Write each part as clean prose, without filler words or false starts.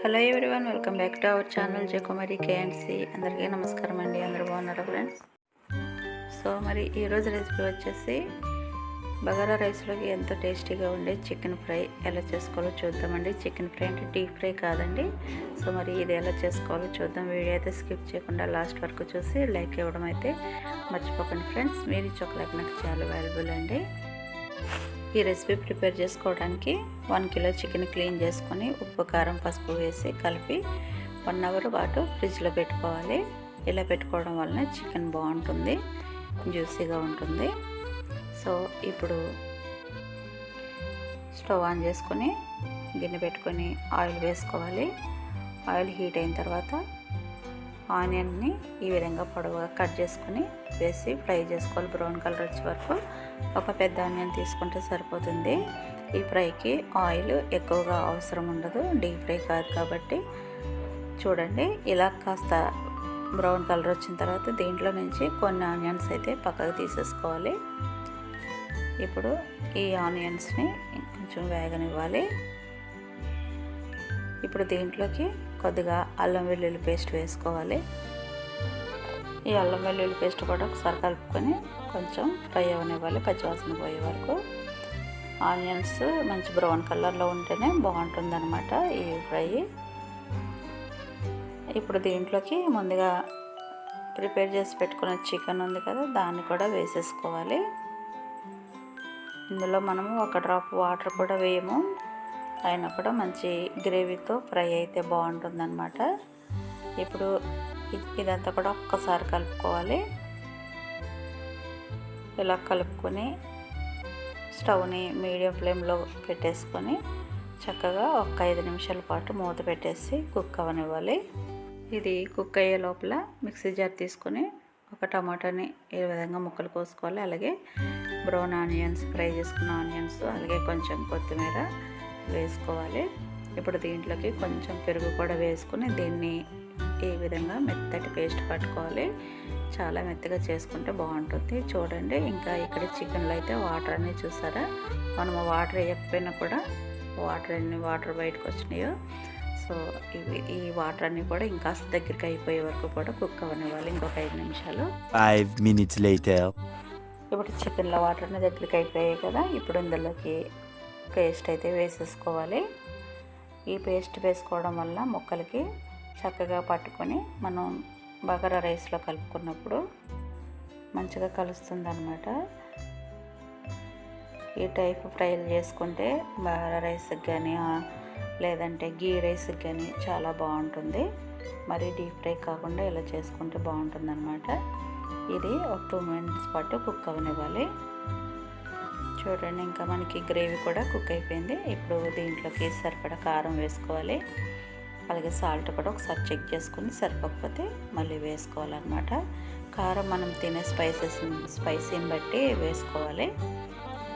Hello everyone, welcome back to our channel Jayakumari కేఎండ్సి. అందరికీ నమస్కారం అండి. అందరూ బాగున్నారా ఫ్రెండ్స్? సో మరి ఈరోజు రెసిపీ వచ్చేసి బగారా రైస్లోకి ఎంతో టేస్టీగా ఉండే చికెన్ ఫ్రై ఎలా చేసుకోవాలో చూద్దామండి. చికెన్ ఫ్రై అంటే డీప్ ఫ్రై కాదండి. సో మరి ఇది ఎలా చేసుకోవాలో చూద్దాం. వీడియో అయితే స్కిప్ చేయకుండా లాస్ట్ వరకు చూసి లైక్ ఇవ్వడం అయితే మర్చిపోకండి ఫ్రెండ్స్. మీరు ఇచ్చే ఒక లైక్ నాకు చాలా వాల్యుబుల్ అండి. ఈ రెసిపీ ప్రిపేర్ చేసుకోవడానికి 1 కిలో చికెన్ క్లీన్ చేసుకొని ఉప్పు, కారం, పసుపు వేసి కలిపి 1 అవర్ పాటు ఫ్రిడ్జ్లో పెట్టుకోవాలి. ఇలా పెట్టుకోవడం వలన చికెన్ బాగుంటుంది, జ్యూసీగా ఉంటుంది. సో ఇప్పుడు స్టవ్ ఆన్ చేసుకొని గిన్నె పెట్టుకొని ఆయిల్ వేసుకోవాలి. ఆయిల్ హీట్ అయిన తర్వాత ఆనియన్ని ఈ విధంగా పొడవుగా కట్ చేసుకొని వేసి ఫ్రై చేసుకోవాలి. బ్రౌన్ కలర్ వచ్చే వరకు. ఒక పెద్ద ఆనియన్ తీసుకుంటే సరిపోతుంది. ఈ ఫ్రైకి ఆయిల్ ఎక్కువగా అవసరం ఉండదు, డీప్ ఫ్రై కాదు కాబట్టి. చూడండి, ఇలా కాస్త బ్రౌన్ కలర్ వచ్చిన తర్వాత దీంట్లో నుంచి కొన్ని ఆనియన్స్ అయితే పక్కకు తీసేసుకోవాలి. ఇప్పుడు ఈ ఆనియన్స్ని కొంచెం వేగనివ్వాలి. ఇప్పుడు దీంట్లోకి కొద్దిగా అల్లం వెల్లుల్లి పేస్ట్ వేసుకోవాలి. ఈ అల్లం వెల్లుల్లి పేస్ట్ కూడా ఒకసారి కలుపుకొని కొంచెం ఫ్రై అవనివ్వాలి, పచ్చివాసన పోయే వరకు. ఆనియన్స్ మంచి బ్రౌన్ కలర్లో ఉంటేనే బాగుంటుంది అన్నమాట ఈ ఫ్రై. ఇప్పుడు దీంట్లోకి ముందుగా ప్రిపేర్ చేసి పెట్టుకున్న చికెన్ ఉంది కదా, దాన్ని కూడా వేసేసుకోవాలి. ఇందులో మనము ఒక డ్రాప్ వాటర్ కూడా వేయము, అయినా కూడా మంచి గ్రేవీతో ఫ్రై అయితే బాగుంటుందన్నమాట. ఇప్పుడు ఇదంతా కూడా ఒక్కసారి కలుపుకోవాలి. ఇలా కలుపుకొని స్టవ్ని మీడియం ఫ్లేమ్లో పెట్టేసుకొని చక్కగా ఒక 5 నిమిషాల పాటు మూత పెట్టేసి కుక్ అవ్వనివ్వాలి. ఇది కుక్ అయ్యే లోపల మిక్సీ జార్ తీసుకొని ఒక టమాటాని ఈ విధంగా ముక్కలు కోసుకోవాలి. అలాగే బ్రౌన్ ఆనియన్స్, ఫ్రై చేసుకున్న ఆనియన్స్, అలాగే కొంచెం కొత్తిమీర వేసుకోవాలి. ఇప్పుడు దీంట్లోకి కొంచెం పెరుగు కూడా వేసుకుని దీన్ని ఈ విధంగా మెత్తటి పేస్ట్ పట్టుకోవాలి. చాలా మెత్తగా చేసుకుంటే బాగుంటుంది. చూడండి, ఇంకా ఇక్కడ చికెన్లో అయితే వాటర్ అన్నీ చూసారా, మనము వాటర్ వేయకపోయినా కూడా వాటర్ బయటకు వచ్చినాయో. సో ఈ వాటర్ అన్నీ కూడా ఇంకాస్త దగ్గరికి అయిపోయే వరకు కూడా కుక్ అవ్వనివ్వాలి. ఇంకొక 5 నిమిషాలు. 5 minutes later. ఇప్పుడు చికెన్లో వాటర్ అన్నీ దగ్గరికి అయిపోయాయి కదా. ఇప్పుడు ఇందులోకి పేస్ట్ అయితే వేసేసుకోవాలి. ఈ పేస్ట్ వేసుకోవడం వల్ల ముక్కలకి చక్కగా పట్టుకొని మనం బగారా రైస్లో కలుపుకున్నప్పుడు మంచిగా కలుస్తుంది అన్నమాట. ఈ టైప్ ఫ్రైలు చేసుకుంటే బగారా రైస్కి కానీ లేదంటే గీ రైస్కి కానీ చాలా బాగుంటుంది. మరి డీప్ ఫ్రై కాకుండా ఇలా చేసుకుంటే బాగుంటుంది అన్నమాట. ఇది ఒక 2 minutes పాటు కుక్ అవ్వనివ్వాలి. చూడండి, ఇంకా మనకి గ్రేవీ కూడా కుక్ అయిపోయింది. ఇప్పుడు దీంట్లోకి సరిపడా కారం వేసుకోవాలి. అలాగే సాల్ట్ కూడా ఒకసారి చెక్ చేసుకుని సరిపోకపోతే మళ్ళీ వేసుకోవాలన్నమాట. కారం మనం తినే స్పైసీని బట్టి వేసుకోవాలి.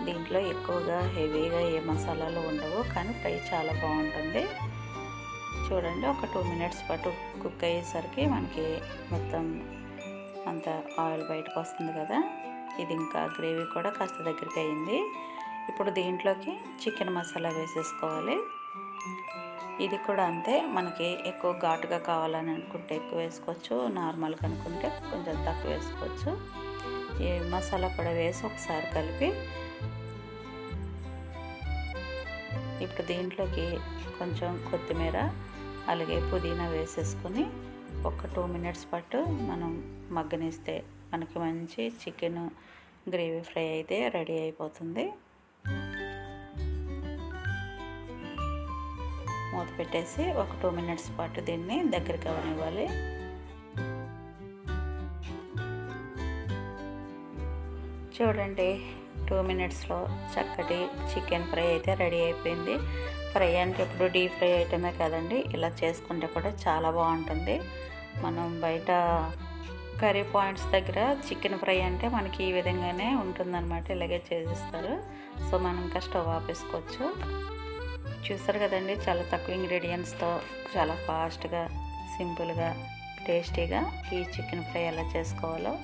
దీంట్లో ఎక్కువగా హెవీగా ఏ మసాలాలు ఉండవు, కానీ ఫ్రై చాలా బాగుంటుంది. చూడండి, ఒక 2 minutes పాటు కుక్ అయ్యేసరికి మనకి మొత్తం అంత ఆయిల్ బయటకు వస్తుంది కదా. ఇది ఇంకా గ్రేవీ కూడా కాస్త దగ్గరికి అయింది. ఇప్పుడు దీంట్లోకి చికెన్ మసాలా వేసేసుకోవాలి. ఇది కూడా అంతే, మనకి ఎక్కువ ఘాటుగా కావాలని అనుకుంటే ఎక్కువ వేసుకోవచ్చు, నార్మల్గా అనుకుంటే కొంచెం తక్కువ వేసుకోవచ్చు. ఈ మసాలా కూడా వేసి ఒకసారి కలిపి ఇప్పుడు దీంట్లోకి కొంచెం కొత్తిమీర అలాగే పుదీనా వేసేసుకొని ఒక 2 minutes పాటు మనం మగ్గనిస్తే మనకి మంచి చికెన్ గ్రేవీ ఫ్రై అయితే రెడీ అయిపోతుంది. మూత పెట్టేసి ఒక 2 minutes పాటు దీన్ని దగ్గరికి అవనివ్వాలి. చూడండి, 2 minutesలో చక్కటి చికెన్ ఫ్రై అయితే రెడీ అయిపోయింది. ఫ్రై అంటే ఇప్పుడు డీప్ ఫ్రై ఐటమే కదండి, ఇలా చేసుకుంటే కూడా చాలా బాగుంటుంది. మనం బయట కర్రీ పాయింట్స్ దగ్గర చికెన్ ఫ్రై అంటే మనకి ఈ విధంగానే ఉంటుందన్నమాట, ఇలాగే చేసిస్తారు. సో మనం ఇంకా స్టవ్ ఆపేసుకోవచ్చు. చూసారు కదండి, చాలా తక్కువ ఇంగ్రీడియంట్స్తో చాలా ఫాస్ట్గా, సింపుల్గా, టేస్టీగా ఈ చికెన్ ఫ్రై ఎలా చేసుకోవాలో.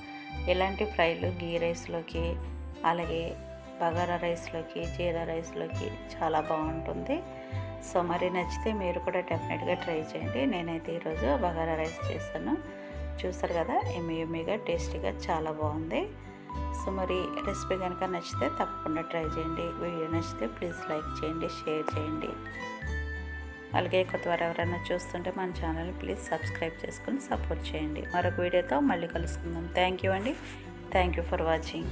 ఇలాంటి ఫ్రైలు గీ రైస్లోకి అలాగే బగారా రైస్లోకి, జీరా రైస్లోకి చాలా బాగుంటుంది. సో మరి నచ్చితే మీరు కూడా డెఫినెట్గా ట్రై చేయండి. నేనైతే ఈరోజు బగారా రైస్ చేశాను. చూసారు కదా, ఎమ్మీగా టేస్టీగా చాలా బాగుంది. సో మరి రెసిపీ కనుక నచ్చితే తప్పకుండా ట్రై చేయండి. వీడియో నచ్చితే ప్లీజ్ లైక్ చేయండి, షేర్ చేయండి. అలాగే కొత్తవారు ఎవరైనా చూస్తుంటే మన ఛానల్ని ప్లీజ్ సబ్స్క్రైబ్ చేసుకుని సపోర్ట్ చేయండి. మరొక వీడియోతో మళ్ళీ కలుసుకుందాం. థ్యాంక్ యూ అండి. Thank you for watching.